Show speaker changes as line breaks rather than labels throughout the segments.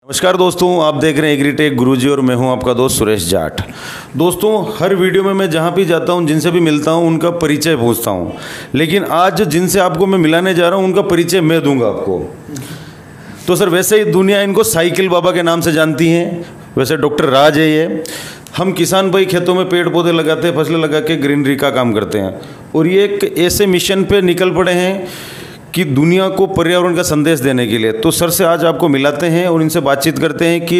नमस्कार दोस्तों, आप देख रहे हैं एग्रीटेक गुरुजी और मैं हूं आपका दोस्त सुरेश जाट। दोस्तों, हर वीडियो में मैं जहां भी जाता हूं, जिनसे भी मिलता हूं, उनका परिचय पूछता हूं। लेकिन आज जिनसे आपको मैं मिलाने जा रहा हूं, उनका परिचय मैं दूंगा आपको। तो सर, वैसे ही दुनिया इनको साइकिल बाबा के नाम से जानती है। वैसे डॉक्टर राज है ये। हम किसान भाई खेतों में पेड़ पौधे लगाते हैं, फसलें लगा के ग्रीनरी का काम करते हैं। और ये एक ऐसे मिशन पे निकल पड़े हैं कि दुनिया को पर्यावरण का संदेश देने के लिए। तो सर से आज आपको मिलाते हैं और इनसे बातचीत करते हैं कि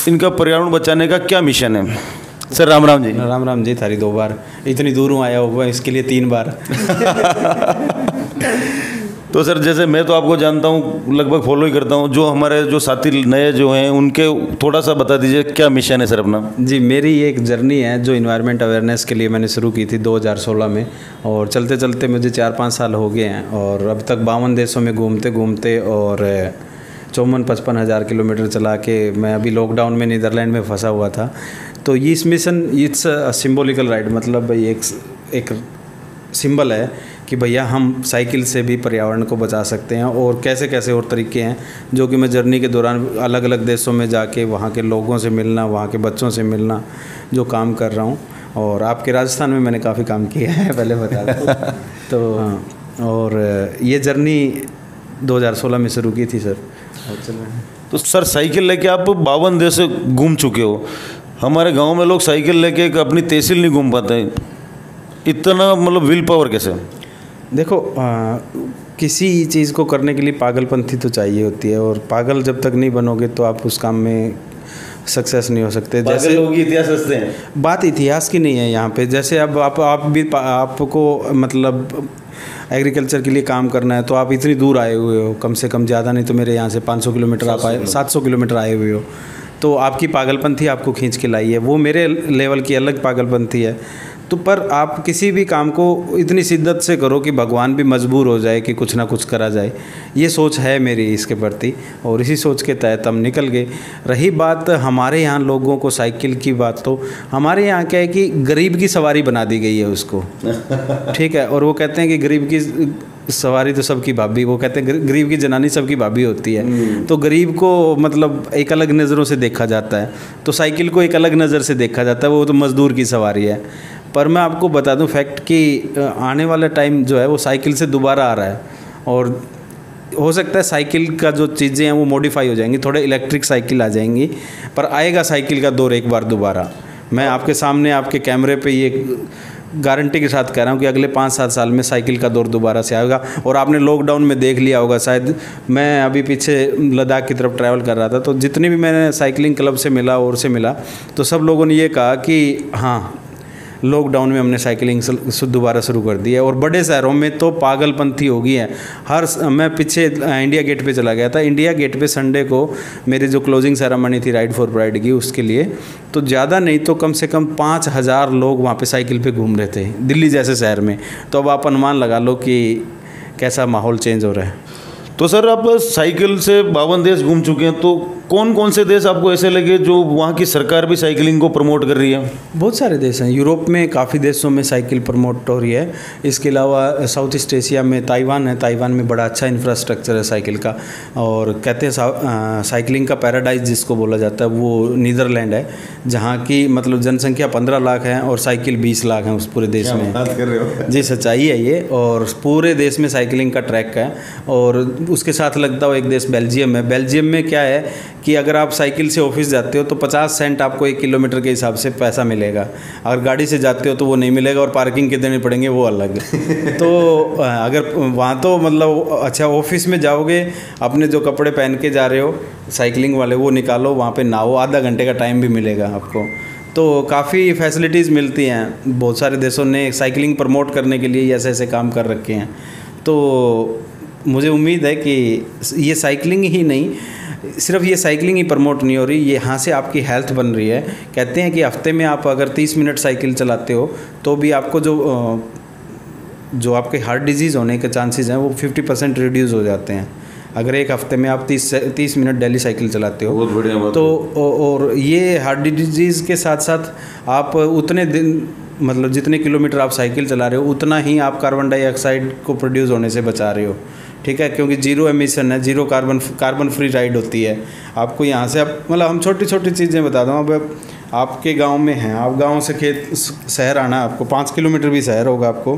इनका पर्यावरण बचाने का क्या मिशन है। सर राम राम जी।
राम राम जी। थारी 2 बार इतनी दूरों आया हुआ, इसके लिए 3 बार।
तो सर, जैसे मैं तो आपको जानता हूँ, लगभग फॉलो ही करता हूँ। जो हमारे जो साथी नए जो हैं, उनके थोड़ा सा बता दीजिए क्या मिशन है सर अपना।
जी, मेरी एक जर्नी है जो इन्वायरमेंट अवेयरनेस के लिए मैंने शुरू की थी 2016 में, और चलते चलते मुझे 4-5 साल हो गए हैं। और अब तक 52 देशों में घूमते घूमते और 54-55 हज़ार किलोमीटर चला के मैं अभी लॉकडाउन में नीदरलैंड में फंसा हुआ था। तो ये इस मिशन इट्स सिम्बोलिकल राइड, मतलब एक सिंबल है कि भैया हम साइकिल से भी पर्यावरण को बचा सकते हैं। और कैसे कैसे और तरीके हैं जो कि मैं जर्नी के दौरान अलग अलग देशों में जाके वहाँ के लोगों से मिलना, वहाँ के बच्चों से मिलना, जो काम कर रहा हूँ। और आपके राजस्थान में मैंने काफ़ी काम किया है, पहले बता दूँ। तो हाँ, और ये जर्नी 2016 में शुरू की थी सर। और चल रहे हैं।
तो सर, साइकिल लेके आप 52 देश घूम चुके हो। हमारे गाँव में लोग साइकिल लेके अपनी तहसील नहीं घूम पाते। इतना मतलब विल पावर कैसे?
देखो, किसी चीज़ को करने के लिए पागलपंथी तो चाहिए होती है, और पागल जब तक नहीं बनोगे तो आप उस काम में सक्सेस नहीं हो सकते।
जैसे लोग इतिहास रचते हैं।
बात इतिहास की नहीं है यहाँ पे। जैसे अब आप भी आपको मतलब एग्रीकल्चर के लिए काम करना है, तो आप इतनी दूर आए हुए हो, कम से कम ज़्यादा नहीं तो मेरे यहाँ से 500 किलोमीटर आप आए, 700 किलोमीटर आए हुए हो। तो आपकी पागलपंथी आपको खींच के लाई है। वो मेरे लेवल की अलग पागलपंथी है। तो पर आप किसी भी काम को इतनी शिद्दत से करो कि भगवान भी मजबूर हो जाए कि कुछ ना कुछ करा जाए। ये सोच है मेरी इसके प्रति, और इसी सोच के तहत हम निकल गए। रही बात हमारे यहाँ लोगों को साइकिल की बात, तो हमारे यहाँ क्या है कि गरीब की सवारी बना दी गई है उसको। ठीक है। और वो कहते हैं कि गरीब की सवारी तो सबकी भाभी, वो कहते हैं गरीब की जनानी सबकी भाभी होती है। तो गरीब को मतलब एक अलग नज़रों से देखा जाता है, तो साइकिल को एक अलग नज़र से देखा जाता है। वो तो मज़दूर की सवारी है। पर मैं आपको बता दूं फैक्ट कि आने वाला टाइम जो है वो साइकिल से दोबारा आ रहा है। और हो सकता है साइकिल का जो चीज़ें हैं वो मॉडिफाई हो जाएंगी, थोड़े इलेक्ट्रिक साइकिल आ जाएंगी, पर आएगा साइकिल का दौर एक बार दोबारा। मैं आपके सामने आपके कैमरे पे ये गारंटी के साथ कह रहा हूँ कि अगले 5-7 साल में साइकिल का दौर दोबारा से आएगा। और आपने लॉकडाउन में देख लिया होगा शायद, मैं अभी पीछे लद्दाख की तरफ ट्रैवल कर रहा था, तो जितनी भी मैंने साइकिलिंग क्लब से मिला और से मिला, तो सब लोगों ने ये कहा कि हाँ, लॉकडाउन में हमने साइकिलिंग दोबारा शुरू कर दी है। और बड़े शहरों में तो पागलपंथी हो गई है। मैं पीछे इंडिया गेट पे चला गया था। इंडिया गेट पे संडे को मेरी जो क्लोजिंग सेरेमनी थी राइड फॉर प्राइड की, उसके लिए तो ज़्यादा नहीं तो कम से कम 5,000 लोग वहाँ पे साइकिल पे घूम रहे थे, दिल्ली जैसे शहर में। तो अब आप अनुमान लगा लो कि कैसा माहौल चेंज हो रहा है।
तो सर, आप साइकिल से 52 देश घूम चुके हैं, तो कौन कौन से देश आपको ऐसे लगे जो वहाँ की सरकार भी साइकिलिंग को प्रमोट कर रही है?
बहुत सारे देश हैं। यूरोप में काफ़ी देशों में साइकिल प्रमोट हो रही है। इसके अलावा साउथ ईस्ट एशिया में ताइवान है। ताइवान में बड़ा अच्छा इंफ्रास्ट्रक्चर है साइकिल का। और कहते हैं साइकिलिंग का पैराडाइज जिसको बोला जाता है, वो नीदरलैंड है, जहाँ की मतलब जनसंख्या 15 लाख है और साइकिल 20 लाख है उस पूरे देश में।
बात कर रहे हो?
जी, सच्चाई है ये। और पूरे देश में साइकिलिंग का ट्रैक है। और उसके साथ लगता हुआ एक देश बेल्जियम है। बेल्जियम में क्या है कि अगर आप साइकिल से ऑफिस जाते हो तो 50 सेंट आपको 1 किलोमीटर के हिसाब से पैसा मिलेगा। अगर गाड़ी से जाते हो तो वो नहीं मिलेगा, और पार्किंग के देने पड़ेंगे, वो अलग। तो अगर वहाँ तो मतलब अच्छा, ऑफिस में जाओगे, अपने जो कपड़े पहन के जा रहे हो साइकिलिंग वाले वो निकालो, वहाँ पे नहाओ, आधा घंटे का टाइम भी मिलेगा आपको। तो काफ़ी फैसिलिटीज़ मिलती हैं। बहुत सारे देशों ने साइकिलिंग प्रमोट करने के लिए ऐसे ऐसे काम कर रखे हैं। तो मुझे उम्मीद है कि ये साइकिलिंग ही नहीं, सिर्फ ये साइकिलिंग ही प्रमोट नहीं हो रही, ये यहाँ से आपकी हेल्थ बन रही है। कहते हैं कि हफ्ते में आप अगर 30 मिनट साइकिल चलाते हो तो भी आपको जो आपके हार्ट डिजीज़ होने के चांसेस हैं वो 50% रिड्यूस हो जाते हैं, अगर एक हफ्ते में आप 30 मिनट डेली साइकिल चलाते हो।
बहुत बढ़िया बात।
तो और ये हार्ट डिजीज़ के साथ साथ आप उतने दिन मतलब जितने किलोमीटर आप साइकिल चला रहे हो उतना ही आप कार्बन डाइऑक्साइड को प्रोड्यूस होने से बचा रहे हो। ठीक है, क्योंकि जीरो एमिशन है, जीरो कार्बन फ्री राइड होती है। आपको यहाँ से आप मतलब हम छोटी छोटी चीज़ें बता दूँ। अब आपके गांव में हैं, आप गांव से खेत शहर आना, आपको 5 किलोमीटर भी शहर होगा, आपको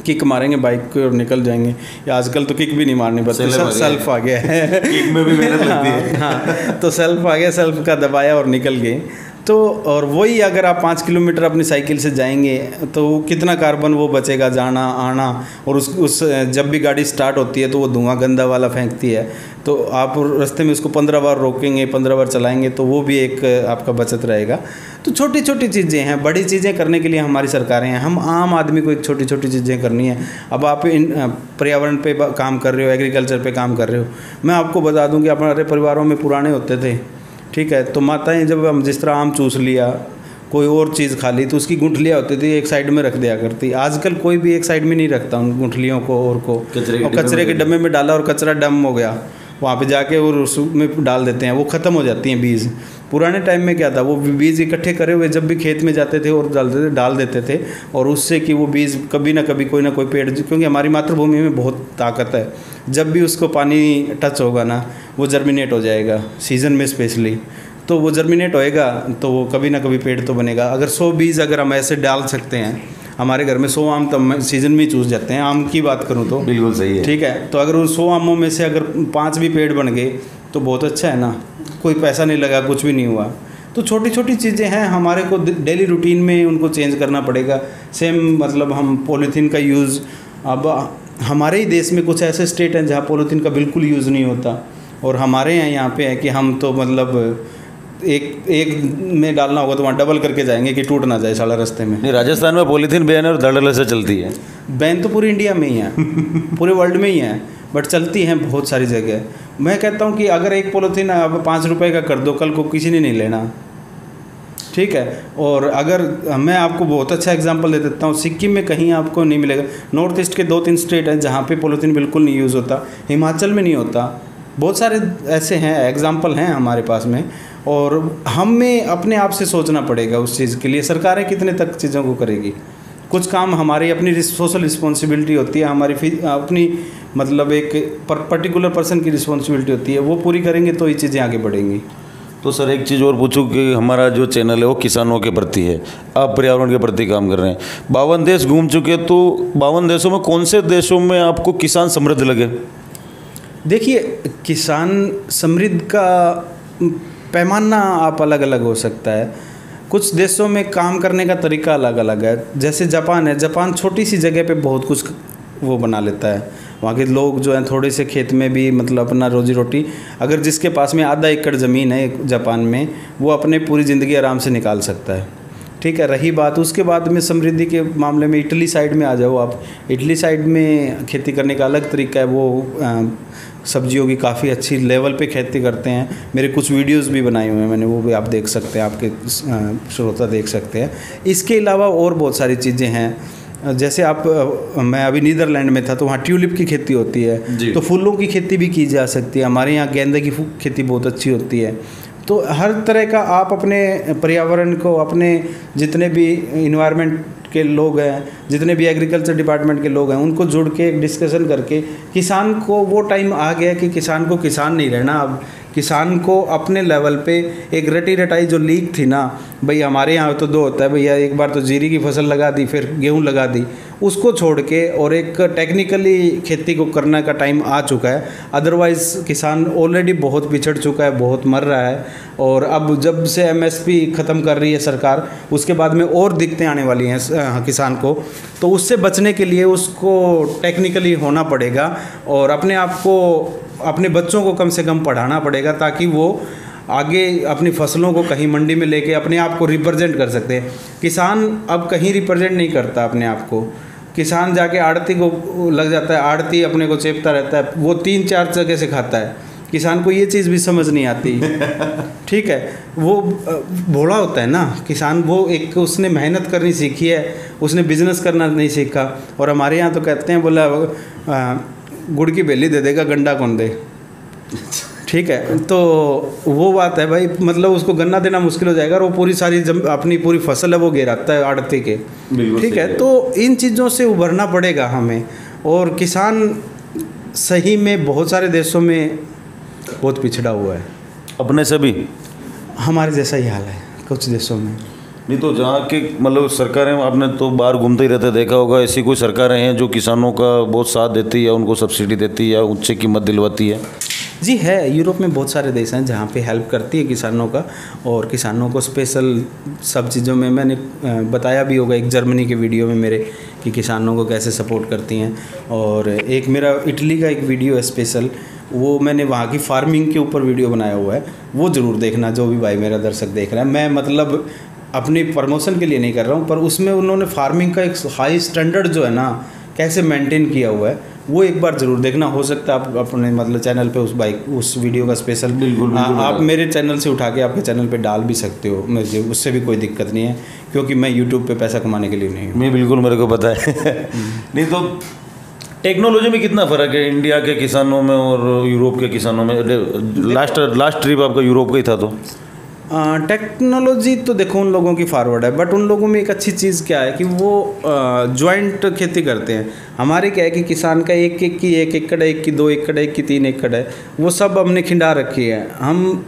किक मारेंगे बाइक को और निकल जाएंगे। या आजकल तो किक भी नहीं मारनी पड़ती, सेल्फ आ गया है।
किक में भी मेहनत लगती है।
हाँ, तो सेल्फ आ गया, सेल्फ का दबाया और निकल गए। तो और वही अगर आप 5 किलोमीटर अपनी साइकिल से जाएंगे तो कितना कार्बन वो बचेगा जाना आना। और उस जब भी गाड़ी स्टार्ट होती है तो वो धुआं गंदा वाला फेंकती है, तो आप रास्ते में उसको 15 बार रोकेंगे, 15 बार चलाएंगे, तो वो भी एक आपका बचत रहेगा। तो छोटी छोटी चीज़ें हैं, बड़ी चीज़ें करने के लिए हमारी सरकारें हैं, हम आम आदमी को एक छोटी छोटी चीज़ें करनी है। अब आप इन पर्यावरण पे काम कर रहे हो, एग्रीकल्चर पे काम कर रहे हो। मैं आपको बता दूं कि हमारे परिवारों में पुराने होते थे, ठीक है, तो माताएं जब हम जिस तरह आम चूस लिया, कोई और चीज़ खा ली, तो उसकी गुठलियाँ होती थी एक साइड में रख दिया करती। आजकल कोई भी एक साइड में नहीं रखता उन गुठलियों को और को, कचरे के डब्बे में डाला और कचरा डम हो गया, वहाँ पे जाके और उसमें डाल देते हैं, वो ख़त्म हो जाती हैं बीज। पुराने टाइम में क्या था, वो बीज इकट्ठे करे हुए जब भी खेत में जाते थे और डाल देते थे, और उससे कि वो बीज कभी ना कभी कोई ना कोई पेड़, क्योंकि हमारी मातृभूमि में बहुत ताकत है, जब भी उसको पानी टच होगा ना वो जर्मिनेट हो जाएगा, सीज़न में स्पेशली, तो वो जर्मिनेट होएगा तो वो कभी ना कभी पेड़ तो बनेगा। अगर 100 बीज अगर हम ऐसे डाल सकते हैं, हमारे घर में 100 आम तो सीज़न में ही चूस जाते हैं, आम की बात करूँ तो
बिल्कुल सही है,
ठीक है। तो अगर उन 100 आमों में से अगर 5 भी पेड़ बन गए तो बहुत अच्छा है ना, कोई पैसा नहीं लगा, कुछ भी नहीं हुआ। तो छोटी छोटी चीज़ें हैं, हमारे को डेली रूटीन में उनको चेंज करना पड़ेगा। सेम मतलब हम पॉलीथीन का यूज़, अब हमारे ही देश में कुछ ऐसे स्टेट हैं जहाँ पॉलीथीन का बिल्कुल यूज़ नहीं होता, और हमारे यहाँ पे है कि हम तो मतलब एक में डालना होगा तो वहाँ डबल करके जाएंगे कि टूट ना जाए साला रास्ते में।
नहीं, राजस्थान में पॉलीथीन बैन है और धड़ल्ले से चलती है।
बैन तो पूरी इंडिया में ही है, पूरे वर्ल्ड में ही है, बट चलती हैं बहुत सारी जगह। मैं कहता हूँ कि अगर एक पॉलीथीन अब 5 रुपए का कर दो, कल को किसी ने नहीं लेना, ठीक है। और अगर मैं आपको बहुत अच्छा एग्जांपल दे देता हूँ, सिक्किम में कहीं आपको नहीं मिलेगा। नॉर्थ ईस्ट के 2-3 स्टेट हैं जहाँ पे पॉलीथीन बिल्कुल नहीं यूज़ होता, हिमाचल में नहीं होता, बहुत सारे ऐसे हैं एग्जांपल हैं हमारे पास में। और हमें अपने आप से सोचना पड़ेगा उस चीज़ के लिए। सरकारें कितने तक चीज़ों को करेगी, कुछ काम हमारी अपनी सोशल रिस्पॉन्सिबिलिटी होती है, हमारी अपनी मतलब एक पर्टिकुलर पर्सन की रिस्पॉन्सिबिलिटी होती है, वो पूरी करेंगे तो ये चीज़ें आगे बढ़ेंगी।
तो सर एक चीज़ और पूछूं कि हमारा जो चैनल है वो किसानों के प्रति है, आप पर्यावरण के प्रति काम कर रहे हैं, 52 देश घूम चुके, तो 52 देशों में कौन से देशों में आपको किसान समृद्ध लगे?
देखिए, किसान समृद्ध का पैमाना आप अलग अलग हो सकता है। कुछ देशों में काम करने का तरीका अलग अलग है। जैसे जापान है, जापान छोटी सी जगह पे बहुत कुछ वो बना लेता है। वहाँ के लोग जो हैं थोड़े से खेत में भी मतलब अपना रोजी रोटी, अगर जिसके पास में आधा एकड़ ज़मीन है जापान में, वो अपने पूरी ज़िंदगी आराम से निकाल सकता है, ठीक है। रही बात उसके बाद में समृद्धि के मामले में, इटली साइड में आ जाओ आप। इटली साइड में खेती करने का अलग तरीका है, वो सब्जियों की काफ़ी अच्छी लेवल पे खेती करते हैं। मेरे कुछ वीडियोस भी बनाए हुए हैं मैंने, वो भी आप देख सकते हैं, आपके श्रोता देख सकते हैं। इसके अलावा और बहुत सारी चीज़ें हैं, जैसे आप मैं अभी नीदरलैंड में था तो वहाँ ट्यूलिप की खेती होती है, तो फूलों की खेती भी की जा सकती है। हमारे यहाँ गेंदे की खेती बहुत अच्छी होती है। तो हर तरह का आप अपने पर्यावरण को, अपने जितने भी इन्वायरमेंट के लोग हैं, जितने भी एग्रीकल्चर डिपार्टमेंट के लोग हैं, उनको जुड़ के एक डिस्कशन करके, किसान को वो टाइम आ गया कि किसान को किसान नहीं रहना। अब किसान को अपने लेवल पे एक रटी रटाई जो लीक थी ना, भाई हमारे यहाँ तो 2 होता है भैया, एक बार तो जीरी की फसल लगा दी, फिर गेहूँ लगा दी, उसको छोड़ के और एक टेक्निकली खेती को करने का टाइम आ चुका है। अदरवाइज़ किसान ऑलरेडी बहुत पिछड़ चुका है, बहुत मर रहा है। और अब जब से MSP ख़त्म कर रही है सरकार, उसके बाद में और दिक्कतें आने वाली हैं किसान को। तो उससे बचने के लिए उसको टेक्निकली होना पड़ेगा और अपने आप को, अपने बच्चों को कम से कम पढ़ाना पड़ेगा, ताकि वो आगे अपनी फसलों को कहीं मंडी में लेके अपने आप को रिप्रेजेंट कर सकते हैं। किसान अब कहीं रिप्रेजेंट नहीं करता अपने आप को, किसान जाके आड़ती को लग जाता है, आड़ती अपने को चेपता रहता है, वो 3-4 जगह से खाता है। किसान को ये चीज़ भी समझ नहीं आती, ठीक है। वो भोला होता है ना किसान, वो एक उसने मेहनत करनी सीखी है, उसने बिजनेस करना नहीं सीखा। और हमारे यहाँ तो कहते हैं, बोला गुड़ की बेली दे देगा, गंडा कौन दे, ठीक है। तो वो बात है भाई, मतलब उसको गन्ना देना मुश्किल हो जाएगा और वो पूरी सारी अपनी पूरी फसल है वो गिराता है आड़ती के, ठीक है। तो इन चीज़ों से उभरना पड़ेगा हमें। और किसान सही में बहुत सारे देशों में बहुत पिछड़ा हुआ है।
अपने से भी
हमारे जैसा ही हाल है कुछ देशों में।
नहीं तो जहाँ के मतलब सरकारें, आपने तो बाहर घूमते ही रहते, देखा होगा ऐसी कोई सरकारें हैं जो किसानों का बहुत साथ देती है, उनको सब्सिडी देती है या उच्च कीमत दिलवाती है?
जी है, यूरोप में बहुत सारे देश हैं जहाँ पे हेल्प करती है किसानों का, और किसानों को स्पेशल सब चीज़ों में मैंने बताया भी होगा एक जर्मनी के वीडियो में मेरे कि किसानों को कैसे सपोर्ट करती हैं। और एक मेरा इटली का एक वीडियो है स्पेशल, वो मैंने वहाँ की फार्मिंग के ऊपर वीडियो बनाया हुआ है, वो ज़रूर देखना जो भी भाई मेरा दर्शक देख रहा है। मैं मतलब अपनी प्रमोशन के लिए नहीं कर रहा हूँ, पर उसमें उन्होंने फार्मिंग का एक हाई स्टैंडर्ड जो है ना कैसे मेंटेन किया हुआ है, वो एक बार ज़रूर देखना। हो सकता है आप अपने मतलब चैनल पे उस वीडियो का स्पेशल बिल्कुल आप मेरे चैनल से उठा के आपके चैनल पे डाल भी सकते हो, मुझे उससे भी कोई दिक्कत नहीं है, क्योंकि मैं यूट्यूब पे पैसा कमाने के लिए नहीं हूँ।
मैं बिल्कुल, मेरे को पता है। नहीं तो टेक्नोलॉजी में कितना फ़र्क है इंडिया के किसानों में और यूरोप के किसानों में? लास्ट ट्रिप आपका यूरोप का ही था तो
टेक्नोलॉजी तो देखो उन लोगों की फॉरवर्ड है, बट उन लोगों में एक अच्छी चीज़ क्या है कि वो जॉइंट खेती करते हैं। हमारे क्या है कि किसान का एक एकड़ है, एक की 2 एकड़ है, एक की 3 एकड़ है, वो सब हमने खिंडा रखी है। हम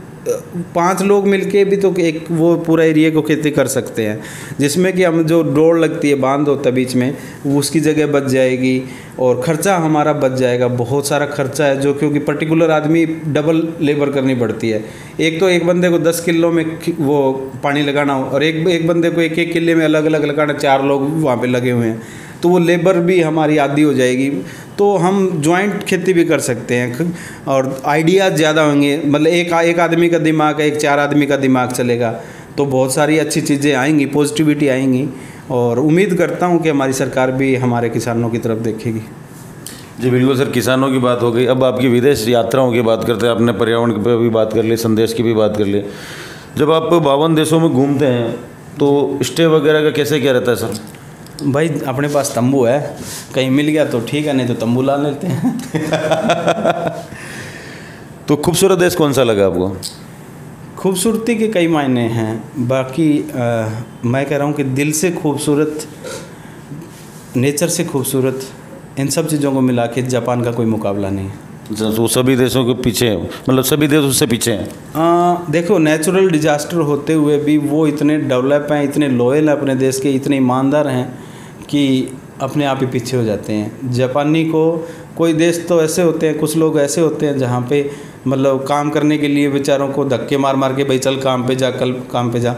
5 लोग मिलके भी तो एक वो पूरा एरिया को खेती कर सकते हैं, जिसमें कि हम जो डोर लगती है, बांध होता है बीच में, वो उसकी जगह बच जाएगी और ख़र्चा हमारा बच जाएगा। बहुत सारा खर्चा है जो, क्योंकि पर्टिकुलर आदमी डबल लेबर करनी पड़ती है। एक तो एक बंदे को 10 किलो में वो पानी लगाना हो, और एक बंदे को एक किले में अलग अलग लगाना, 4 लोग वहाँ पे लगे हुए हैं, तो वो लेबर भी हमारी आधी हो जाएगी। तो हम जॉइंट खेती भी कर सकते हैं और आइडियाज़ ज़्यादा होंगे। मतलब एक आदमी का दिमाग है, 4 आदमी का दिमाग चलेगा, तो बहुत सारी अच्छी चीज़ें आएंगी, पॉजिटिविटी आएंगी, और उम्मीद करता हूँ कि हमारी सरकार भी हमारे किसानों की तरफ देखेगी।
जी बिल्कुल सर, किसानों की बात हो गई, अब आपकी विदेश यात्राओं की बात करते हैं। आपने पर्यावरण पर भी बात कर ली, संदेश की भी बात कर ली। जब आप 52 देशों में घूमते हैं तो स्टे वगैरह का कैसे क्या रहता है सर?
भाई अपने पास तंबू है, कहीं मिल गया तो ठीक है, नहीं तो तंबू ला लेते हैं।
तो खूबसूरत देश कौन सा लगा आपको?
खूबसूरती के कई मायने हैं, बाकी मैं कह रहा हूँ कि दिल से खूबसूरत, नेचर से खूबसूरत, इन सब चीज़ों को मिला के जापान का कोई मुकाबला नहीं है।
तो सभी देशों के पीछे हैं, मतलब सभी देश उससे पीछे हैं।
देखो नेचुरल डिजास्टर होते हुए भी वो इतने डेवलप हैं, इतने लॉयल हैं अपने देश के, इतने ईमानदार हैं कि अपने आप ही पीछे हो जाते हैं। जापानी को कोई देश तो ऐसे होते हैं, कुछ लोग ऐसे होते हैं जहाँ पे मतलब काम करने के लिए बेचारों को धक्के मार मार के भाई चल काम पे जा, कल काम पे जा।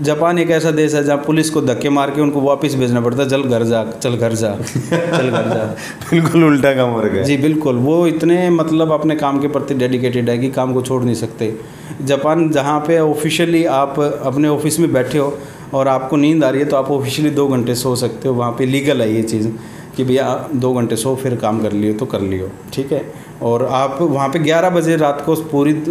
जापान एक ऐसा देश है जहाँ पुलिस को धक्के मार के उनको वापस भेजना पड़ता है, चल घर जा, चल घर जा, चल घर जा।
बिल्कुल उल्टा काम हो रहा है।
जी बिल्कुल, वो इतने मतलब अपने काम के प्रति डेडिकेटेड है कि काम को छोड़ नहीं सकते। जापान जहाँ पे ऑफिशियली आप अपने ऑफिस में बैठे हो और आपको नींद आ रही है तो आप ऑफिशियली 2 घंटे सो सकते हो, वहाँ पे लीगल है ये चीज़ कि भैया 2 घंटे सो फिर काम कर लियो तो कर लियो, ठीक है। और आप वहाँ पे 11 बजे रात को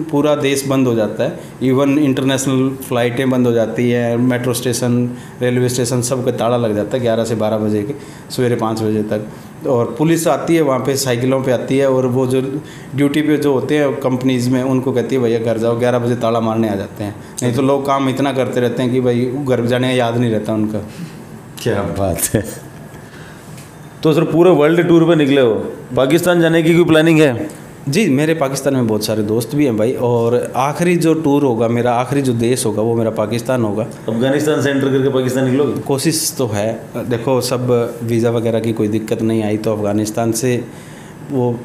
पूरा देश बंद हो जाता है, इवन इंटरनेशनल फ़्लाइटें बंद हो जाती है, मेट्रो स्टेशन, रेलवे स्टेशन सब का ताला लग जाता है 11 से 12 बजे के सवेरे 5 बजे तक। और पुलिस आती है वहाँ पे, साइकिलों पे आती है, और वो जो ड्यूटी पे जो होते हैं कंपनीज़ में उनको कहती है भैया घर जाओ, 11 बजे ताला मारने आ जाते हैं। नहीं तो लोग काम इतना करते रहते हैं कि भाई घर जाने याद नहीं रहता उनका।
क्या बात है। तो सर पूरे वर्ल्ड टूर पे निकले हो, पाकिस्तान जाने की कोई प्लानिंग है?
जी मेरे पाकिस्तान में बहुत सारे दोस्त भी हैं भाई, और आखिरी जो टूर होगा मेरा, आखिरी जो देश होगा वो मेरा पाकिस्तान होगा।
अफगानिस्तान से एंटर करके पाकिस्तान निकलोगे?
कोशिश तो है, देखो सब वीज़ा वगैरह की कोई दिक्कत नहीं आई तो अफ़गानिस्तान से वो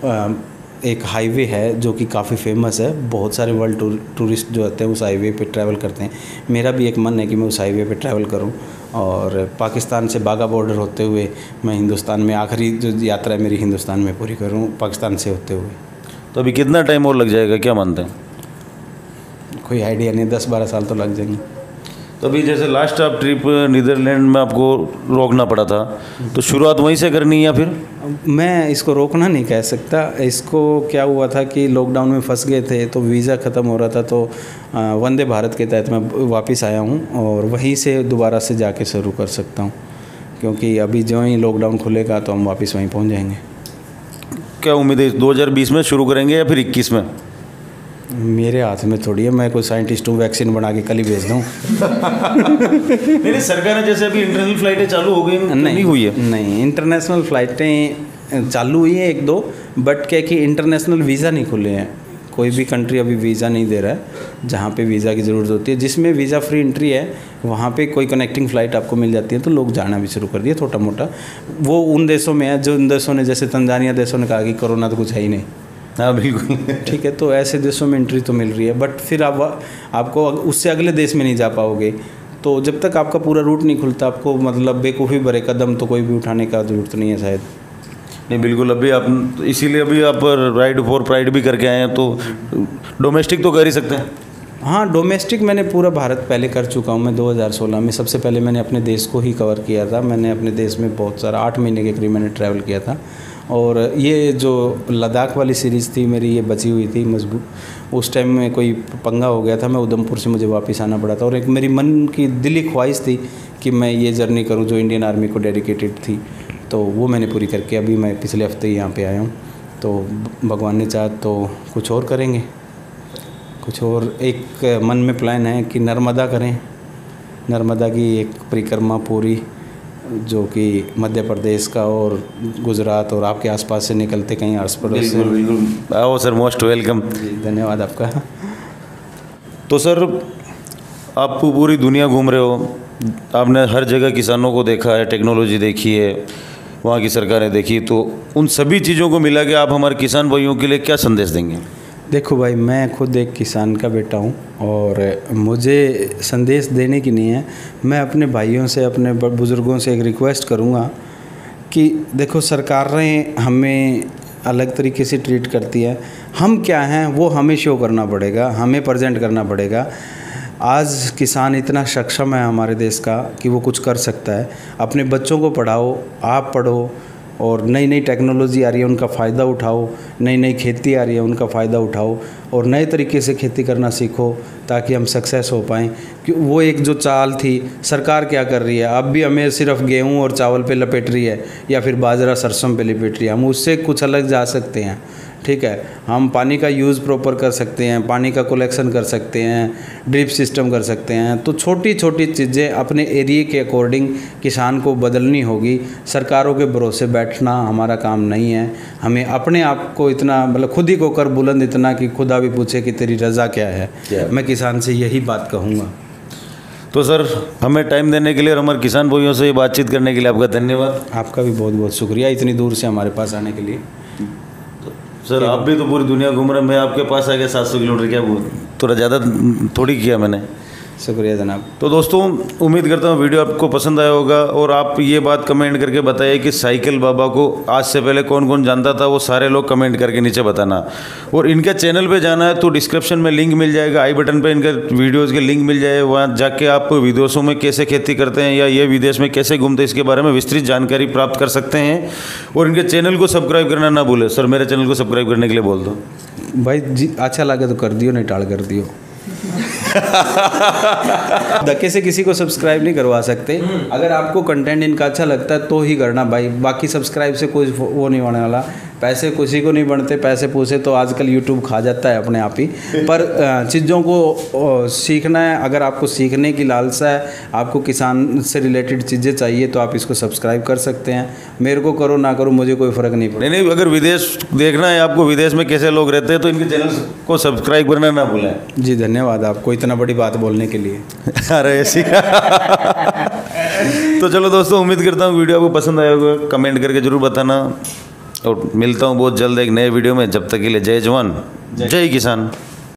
एक हाईवे है जो कि काफ़ी फेमस है, बहुत सारे वर्ल्ड टूरिस्ट जो आते हैं उस हाईवे पे ट्रैवल करते हैं। मेरा भी एक मन है कि मैं उस हाईवे पे ट्रैवल करूं, और पाकिस्तान से बाघा बॉर्डर होते हुए मैं हिंदुस्तान में, आखिरी जो यात्रा है मेरी हिंदुस्तान में पूरी करूं पाकिस्तान से होते हुए।
तो अभी कितना टाइम और लग जाएगा, क्या मानते हैं?
कोई आइडिया नहीं, 10-12 साल तो लग जाएंगे।
तो अभी जैसे लास्ट आप ट्रिप नीदरलैंड में आपको रोकना पड़ा था, तो शुरुआत वहीं से करनी है या फिर?
मैं इसको रोकना नहीं कह सकता। इसको क्या हुआ था कि लॉकडाउन में फंस गए थे तो वीज़ा ख़त्म हो रहा था, तो वंदे भारत के तहत मैं वापस आया हूँ और वहीं से दोबारा से जाके शुरू कर सकता हूँ, क्योंकि अभी जो ही लॉकडाउन खुलेगा तो हम वापस वहीं पहुँच जाएंगे।
क्या उम्मीद है 2020 में शुरू करेंगे या फिर 21 में?
मेरे हाथ में थोड़ी है, मैं कोई साइंटिस्ट हूँ वैक्सीन बना के कल ही भेज दूँ।
नहीं सरकार ने जैसे अभी इंटरनेशनल फ़्लाइटें चालू हो गई, नहीं हुई है?
नहीं, इंटरनेशनल फ़्लाइटें चालू हुई है 1-2, बट क्या कि इंटरनेशनल वीज़ा नहीं खुले हैं। कोई भी कंट्री अभी वीज़ा नहीं दे रहा है जहाँ पे वीज़ा की ज़रूरत होती है। जिसमें वीज़ा फ्री एंट्री है वहाँ पे कोई कनेक्टिंग फ़्लाइट आपको मिल जाती है, तो लोग जाना भी शुरू कर दिए छोटा मोटा। वो उन देशों में है जो उन देशों ने, जैसे तंजानिया देशों ने कहा कि कोरोना तो कुछ है ही नहीं।
हाँ बिल्कुल।
ठीक है, तो ऐसे देशों में एंट्री तो मिल रही है, बट फिर आपको उससे अगले देश में नहीं जा पाओगे। तो जब तक आपका पूरा रूट नहीं खुलता, आपको मतलब बेवकूफ़ी भरे कदम तो कोई भी उठाने का ज़रूरत नहीं है शायद।
नहीं बिल्कुल, अभी आप इसीलिए अभी आप राइड फॉर प्राइड भी करके आए हैं, तो डोमेस्टिक तो कर ही सकते हैं।
हाँ, डोमेस्टिक मैंने पूरा भारत पहले कर चुका हूँ। मैं 2016 में सबसे पहले मैंने अपने देश को ही कवर किया था। मैंने अपने देश में बहुत सारा 8 महीने के करीब मैंने ट्रैवल किया था। और ये जो लद्दाख वाली सीरीज़ थी मेरी, ये बची हुई थी मजबूत। उस टाइम में कोई पंगा हो गया था, मैं उधमपुर से मुझे वापस आना पड़ा था। और एक मेरी मन की दिली ख्वाहिश थी कि मैं ये जर्नी करूँ जो इंडियन आर्मी को डेडिकेटेड थी, तो वो मैंने पूरी करके अभी मैं पिछले हफ्ते ही यहाँ पे आया हूँ। तो भगवान ने चाहा तो कुछ और करेंगे, कुछ और एक मन में प्लान है कि नर्मदा करें। नर्मदा की एक परिक्रमा पूरी, जो कि मध्य प्रदेश का और गुजरात और आपके आसपास से निकलते कहीं आस पड़ोस से।
बिल्कुल, आओ सर, मोस्ट वेलकम।
जी धन्यवाद आपका।
तो सर, आप पूरी दुनिया घूम रहे हो, आपने हर जगह किसानों को देखा है, टेक्नोलॉजी देखी है, वहाँ की सरकारें देखी, तो उन सभी चीज़ों को मिला के आप हमारे किसान भाइयों के लिए क्या संदेश देंगे?
देखो भाई, मैं खुद एक किसान का बेटा हूँ और मुझे संदेश देने की नहीं है। मैं अपने भाइयों से, अपने बुज़ुर्गों से एक रिक्वेस्ट करूँगा कि देखो, सरकारें हमें अलग तरीके से ट्रीट करती है। हम क्या हैं वो हमें शो करना पड़ेगा, हमें प्रेजेंट करना पड़ेगा। आज किसान इतना सक्षम है हमारे देश का कि वो कुछ कर सकता है। अपने बच्चों को पढ़ाओ, आप पढ़ो, और नई नई टेक्नोलॉजी आ रही है उनका फ़ायदा उठाओ, नई नई खेती आ रही है उनका फ़ायदा उठाओ, और नए तरीके से खेती करना सीखो ताकि हम सक्सेस हो पाएँ। कि वो एक जो चाल थी, सरकार क्या कर रही है, अब भी हमें सिर्फ गेहूं और चावल पे लपेट रही है या फिर बाजरा सरसों पे लपेट रही है। हम उससे कुछ अलग जा सकते हैं। ठीक है, हम पानी का यूज़ प्रॉपर कर सकते हैं, पानी का कलेक्शन कर सकते हैं, ड्रिप सिस्टम कर सकते हैं। तो छोटी छोटी चीज़ें अपने एरिए के अकॉर्डिंग किसान को बदलनी होगी। सरकारों के भरोसे बैठना हमारा काम नहीं है। हमें अपने आप को इतना, मतलब खुद ही को कर बुलंद इतना कि खुदा भी पूछे कि तेरी रज़ा क्या है। मैं किसान से यही बात कहूँगा।
तो सर, हमें टाइम देने के लिए और हमारे किसान भाइयों से बातचीत करने के लिए आपका धन्यवाद।
आपका भी बहुत बहुत शुक्रिया इतनी दूर से हमारे पास आने के लिए।
सर, आप भी तो पूरी दुनिया घूम रहे हैं, मैं आपके पास आ गया 700 किलोमीटर, क्या वो थोड़ा ज़्यादा थोड़ी किया मैंने।
शुक्रिया जनाब।
तो दोस्तों, उम्मीद करता हूँ वीडियो आपको पसंद आया होगा, और आप ये बात कमेंट करके बताइए कि साइकिल बाबा को आज से पहले कौन कौन जानता था। वो सारे लोग कमेंट करके नीचे बताना। और इनके चैनल पे जाना है तो डिस्क्रिप्शन में लिंक मिल जाएगा, आई बटन पे इनके वीडियोज़ के लिंक मिल जाए। वहाँ जाके आप विदेशों में कैसे खेती करते हैं या ये विदेश में कैसे घूमते हैं, इसके बारे में विस्तृत जानकारी प्राप्त कर सकते हैं। और इनके चैनल को सब्सक्राइब करना ना भूलें। सर, मेरे चैनल को सब्सक्राइब करने के लिए बोल दो
भाई जी। अच्छा लगे तो कर दियो, नहीं टाल कर दियो। धक्के से किसी को सब्सक्राइब नहीं करवा सकते। अगर आपको कंटेंट इनका अच्छा लगता है तो ही करना भाई। बाकी सब्सक्राइब से कोई वो नहीं होने वाला। पैसे किसी को नहीं बनते, पैसे पूछे तो आजकल यूट्यूब खा जाता है अपने आप ही। पर चीज़ों को सीखना है। अगर आपको सीखने की लालसा है, आपको किसान से रिलेटेड चीज़ें चाहिए, तो आप इसको सब्सक्राइब कर सकते हैं। मेरे को करो ना करो मुझे कोई फ़र्क नहीं पड़ता।
नहीं, अगर विदेश देखना है आपको, विदेश में कैसे लोग रहते हैं, तो इनके चैनल को सब्सक्राइब करना ना भूलें।
जी धन्यवाद आपको इतना बड़ी बात बोलने के लिए।
अरे ऐसी तो चलो दोस्तों, उम्मीद करता हूँ वीडियो आपको पसंद आया होगा। कमेंट करके जरूर बताना, और मिलता हूँ बहुत जल्द एक नए वीडियो में। जब तक के लिए जय जवान जय किसान।